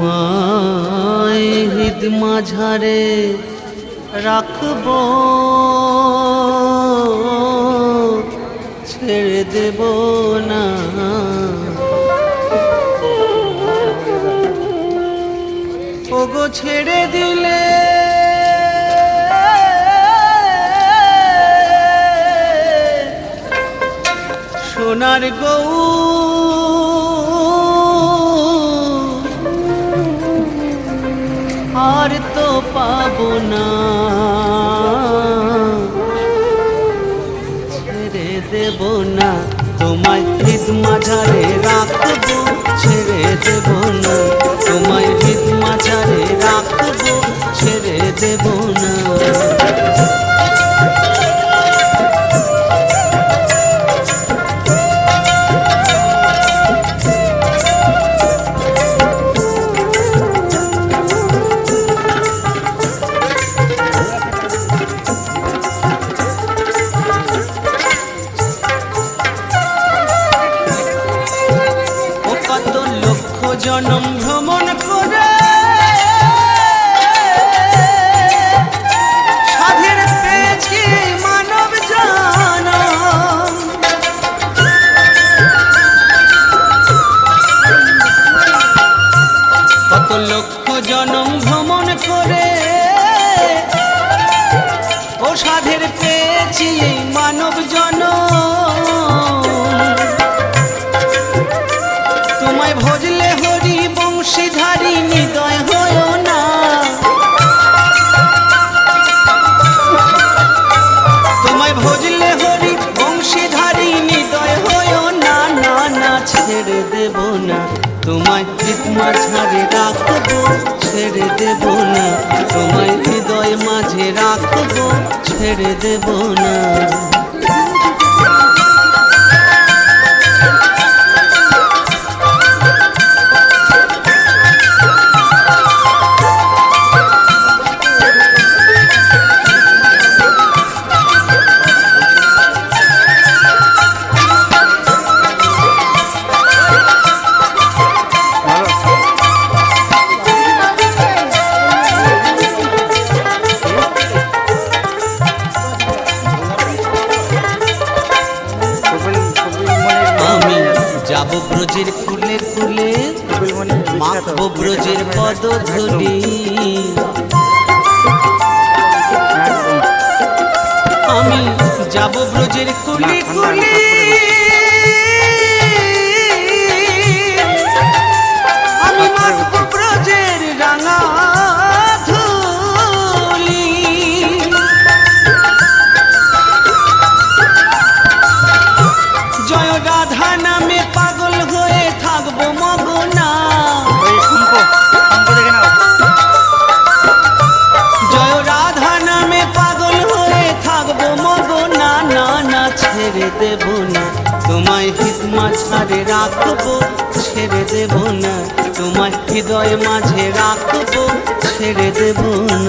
তোমায় হৃদ মাঝারে রাখবো, ছেড়ে দেব না। ওগো ছেড়ে দিলে সোনার গৌ আর তো পাবো না, ছেড়ে দেব না। তোমায় হৃদ মাঝারে রাখবো, ছেড়ে দেব না। তোমায় হৃদ মাঝারে রাখবো, ছেড়ে দেব না। জনম ভ্রমণ করে সাধের পেয়েছি মানব জনম, কত লক্ষ জনম ভ্রমণ করে ও সাধের পেয়েছি মানব জনম। তোমায় ভজলে হরি বংশীধারী হৃদয় হয় না, তোমায় ভজলে হরি বংশীধারী হৃদয় হয় না। না না ছেড়ে দেব না, তোমায় হৃদ মাঝারে রাখবো, ছেড়ে দেব না। তোমায় হৃদয় মাঝে রাখবো, ছেড়ে দেব না। যাবো ব্রজের কুলে কুলে, মাখবো ব্রজের পদধূলি। আমি যাবো ব্রজের কুলে কুলে, আমি মাখবো ব্রজের রাঙা ধূলি। জয় রাধা নামে পাগল হয়ে থাকবো মগনা, জয় রাধা নামে পাগল হয়ে থাকবো মগনা। না না ছেড়ে দেব না, তোমায় হৃদ মাঝারে রাখবো, ছেড়ে দেব না। তোমায় হৃদয় মাঝে রাখবো, ছেড়ে দেব না।